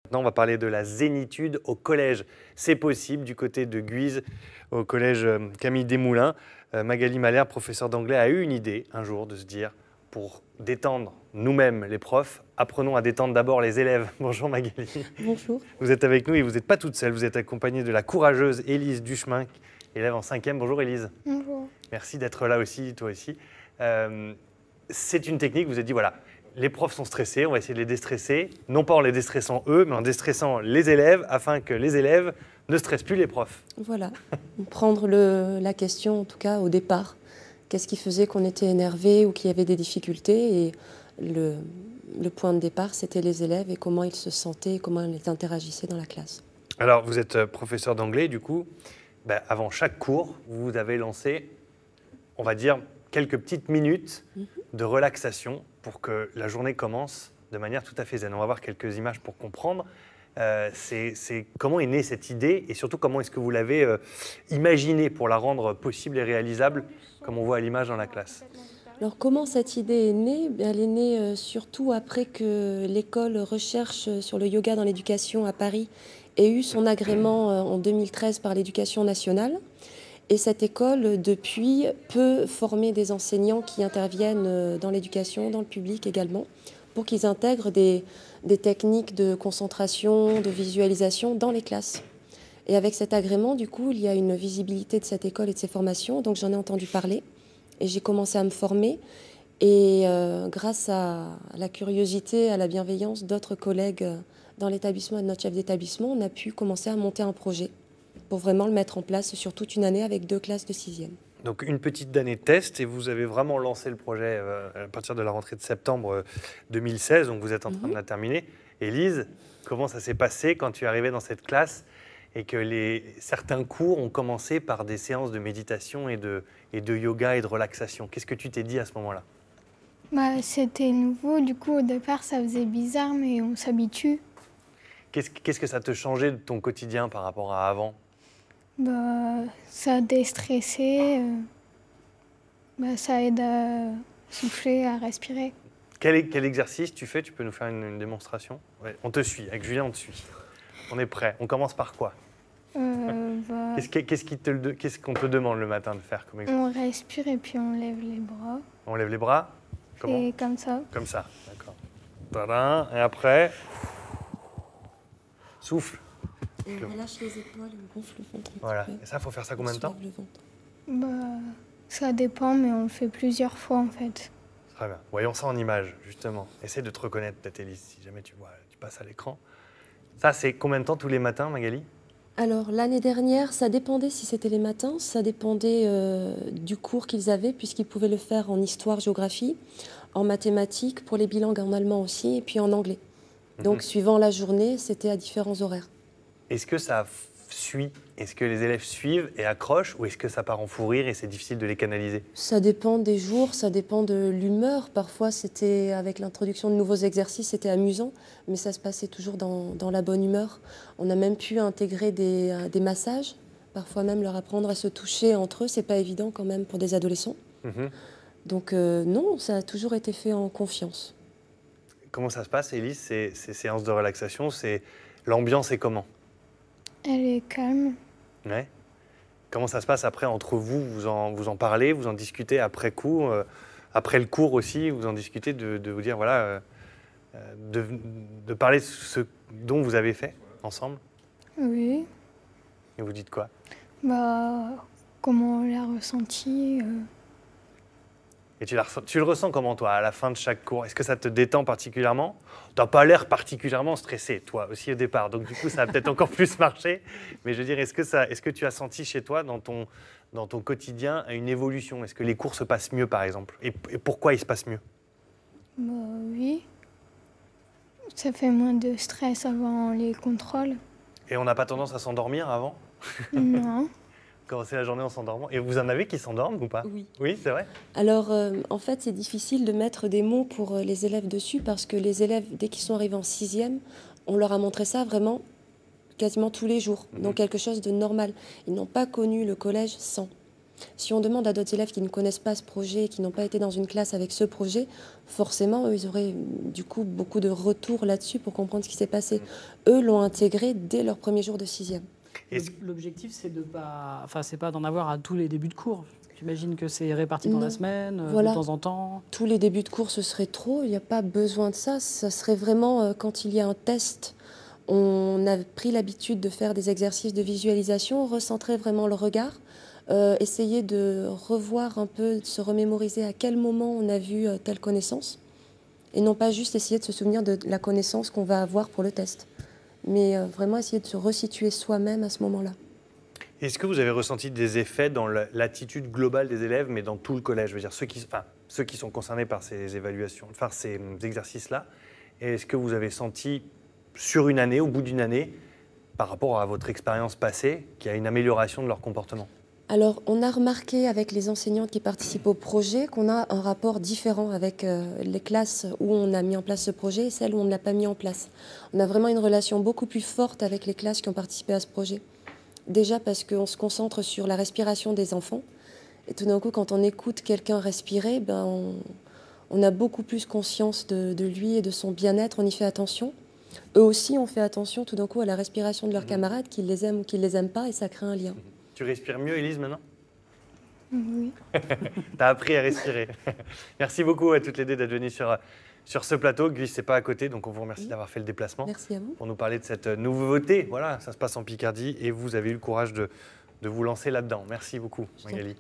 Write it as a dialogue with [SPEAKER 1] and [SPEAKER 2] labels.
[SPEAKER 1] Maintenant, on va parler de la zénitude au collège. C'est possible du côté de Guise, au collège Camille Desmoulins. Magali Malher, professeure d'anglais, a eu une idée un jour de se dire, pour détendre nous-mêmes les profs, apprenons à détendre d'abord les élèves. Bonjour Magali.
[SPEAKER 2] Bonjour.
[SPEAKER 1] Vous êtes avec nous et vous n'êtes pas toute seule, vous êtes accompagnée de la courageuse Élise Duchemin, élève en 5e. Bonjour Élise.
[SPEAKER 3] Bonjour.
[SPEAKER 1] Merci d'être là aussi, toi aussi. C'est une technique, vous avez dit, voilà, les profs sont stressés, on va essayer de les déstresser, non pas en les déstressant eux, mais en déstressant les élèves, afin que les élèves ne stressent plus les profs.
[SPEAKER 2] Voilà, prendre la question en tout cas au départ. Qu'est-ce qui faisait qu'on était énervé ou qu'il y avait des difficultés? Et le point de départ, c'était les élèves et comment ils se sentaient, comment ils interagissaient dans la classe.
[SPEAKER 1] Alors, vous êtes professeur d'anglais, du coup, avant chaque cours, vous avez lancé, on va dire, quelques petites minutes de relaxation pour que la journée commence de manière tout à fait zen. On va voir quelques images pour comprendre. Comment est née cette idée et surtout comment est-ce que vous l'avez imaginée pour la rendre possible et réalisable, comme on voit à l'image dans la classe?
[SPEAKER 2] Alors comment cette idée est née? Elle est née surtout après que l'école Recherche sur le yoga dans l'éducation à Paris ait eu son agrément en 2013 par l'Éducation nationale. Et cette école, depuis, peut former des enseignants qui interviennent dans l'éducation, dans le public également, pour qu'ils intègrent des techniques de concentration, de visualisation dans les classes. Et avec cet agrément, du coup, il y a une visibilité de cette école et de ses formations, donc j'en ai entendu parler. Et j'ai commencé à me former. Et grâce à la curiosité, à la bienveillance d'autres collègues dans l'établissement et de notre chef d'établissement, on a pu commencer à monter un projet pour vraiment le mettre en place sur toute une année avec 2 classes de 6e.
[SPEAKER 1] Donc une petite année de test et vous avez vraiment lancé le projet à partir de la rentrée de septembre 2016, donc vous êtes en train de la terminer. Élise, comment ça s'est passé quand tu es arrivée dans cette classe et que certains cours ont commencé par des séances de méditation et de yoga et de relaxation? Qu'est-ce que tu t'es dit à ce moment-là?
[SPEAKER 3] C'était nouveau, du coup au départ ça faisait bizarre mais on s'habitue.
[SPEAKER 1] Qu'est-ce que ça te changeait de ton quotidien par rapport à avant?
[SPEAKER 3] Ça déstressait, ça aide à souffler, à respirer.
[SPEAKER 1] Quel exercice tu fais? Tu peux nous faire une démonstration? Ouais, on te suit, avec Julien on te suit. On est prêt. On commence par quoi? Qu'est-ce qu'on te demande le matin de faire comme exercice?
[SPEAKER 3] On respire et puis on lève les bras.
[SPEAKER 1] On lève les bras? Comment?
[SPEAKER 3] Et comme ça.
[SPEAKER 1] Comme ça, d'accord. Tadam, et après, souffle.
[SPEAKER 2] Et on relâche les épaules, on gonfle le ventre.
[SPEAKER 1] Voilà. Et ça, il faut faire ça combien de temps?
[SPEAKER 2] Le ventre.
[SPEAKER 3] Ça dépend, mais on le fait plusieurs fois en fait.
[SPEAKER 1] Très bien. Voyons ça en image, justement. Essaie de te reconnaître, peut-être, Élise, si jamais tu passes à l'écran. Ça, c'est combien de temps tous les matins, Magali?
[SPEAKER 2] Alors, l'année dernière, ça dépendait si c'était les matins, ça dépendait du cours qu'ils avaient, puisqu'ils pouvaient le faire en histoire, géographie, en mathématiques, pour les bilangues en allemand aussi, et puis en anglais. Donc, suivant la journée, c'était à différents horaires.
[SPEAKER 1] Est-ce que ça suit? Est-ce que les élèves suivent et accrochent, ou est-ce que ça part en fou rire et c'est difficile de les canaliser?
[SPEAKER 2] Ça dépend des jours, ça dépend de l'humeur. Parfois, c'était avec l'introduction de nouveaux exercices, c'était amusant, mais ça se passait toujours dans la bonne humeur. On a même pu intégrer des massages, parfois même leur apprendre à se toucher entre eux. C'est pas évident quand même pour des adolescents. Donc non, ça a toujours été fait en confiance.
[SPEAKER 1] Comment ça se passe, Élise, ces séances de relaxation? L'ambiance est comment?
[SPEAKER 3] Elle est calme.
[SPEAKER 1] Ouais. Comment ça se passe après entre vous? Vous en parlez, vous en discutez après coup, après le cours aussi, vous en discutez de vous dire, voilà, de parler de ce dont vous avez fait ensemble?
[SPEAKER 3] Oui.
[SPEAKER 1] Et vous dites quoi?
[SPEAKER 3] Comment on l'a ressenti.
[SPEAKER 1] Et tu le ressens comment, toi, à la fin de chaque cours? Est-ce que ça te détend particulièrement? Tu n'as pas l'air particulièrement stressé, toi, aussi au départ. Donc, du coup, ça a peut-être encore plus marché. Mais je veux dire, est-ce que tu as senti chez toi, dans ton quotidien, une évolution? Est-ce que les cours se passent mieux, par exemple? Et pourquoi ils se passent mieux?
[SPEAKER 3] Oui. Ça fait moins de stress avant les contrôles.
[SPEAKER 1] Et on n'a pas tendance à s'endormir avant?
[SPEAKER 3] Non.
[SPEAKER 1] Commencer la journée en s'endormant. Et vous en avez qui s'endorment ou pas?
[SPEAKER 2] Oui.
[SPEAKER 1] Oui, c'est vrai?
[SPEAKER 2] Alors, en fait, c'est difficile de mettre des mots pour les élèves dessus parce que les élèves, dès qu'ils sont arrivés en 6e, on leur a montré ça vraiment quasiment tous les jours, donc quelque chose de normal. Ils n'ont pas connu le collège sans. Si on demande à d'autres élèves qui ne connaissent pas ce projet, qui n'ont pas été dans une classe avec ce projet, forcément, eux, ils auraient du coup beaucoup de retours là-dessus pour comprendre ce qui s'est passé. Eux l'ont intégré dès leur premier jour de 6e.
[SPEAKER 4] L'objectif, c'est de pas, enfin, c'est pas d'en avoir à tous les débuts de cours. J'imagine que c'est réparti dans la semaine,
[SPEAKER 2] voilà.
[SPEAKER 4] De temps en temps.
[SPEAKER 2] Tous les débuts de cours, ce serait trop. Il n'y a pas besoin de ça. Ça serait vraiment quand il y a un test. On a pris l'habitude de faire des exercices de visualisation, recentrer vraiment le regard, essayer de revoir un peu, de se remémoriser à quel moment on a vu telle connaissance, et non pas juste essayer de se souvenir de la connaissance qu'on va avoir pour le test, mais vraiment essayer de se resituer soi-même à ce moment-là.
[SPEAKER 1] Est-ce que vous avez ressenti des effets dans l'attitude globale des élèves, mais dans tout le collège? Je veux dire, ceux qui sont concernés par ces évaluations, par ces exercices-là, est-ce que vous avez senti sur une année, au bout d'une année, par rapport à votre expérience passée, qu'il y a une amélioration de leur comportement?
[SPEAKER 2] Alors, on a remarqué avec les enseignantes qui participent au projet qu'on a un rapport différent avec les classes où on a mis en place ce projet et celles où on ne l'a pas mis en place. On a vraiment une relation beaucoup plus forte avec les classes qui ont participé à ce projet. Déjà parce qu'on se concentre sur la respiration des enfants. Et tout d'un coup, quand on écoute quelqu'un respirer, on a beaucoup plus conscience de lui et de son bien-être, on y fait attention. Eux aussi ont fait attention tout d'un coup à la respiration de leurs camarades, qu'ils les aiment ou qu'ils ne les aiment pas, et ça crée un lien.
[SPEAKER 1] Tu respires mieux, Élise, maintenant?
[SPEAKER 3] Oui.
[SPEAKER 1] Tu as appris à respirer. Merci beaucoup à toutes les deux d'être venues sur ce plateau. Guy, c'est pas à côté, donc on vous remercie d'avoir fait le déplacement.
[SPEAKER 2] Merci à vous.
[SPEAKER 1] Pour nous parler de cette nouveauté. Voilà, ça se passe en Picardie et vous avez eu le courage de vous lancer là-dedans. Merci beaucoup, Magali.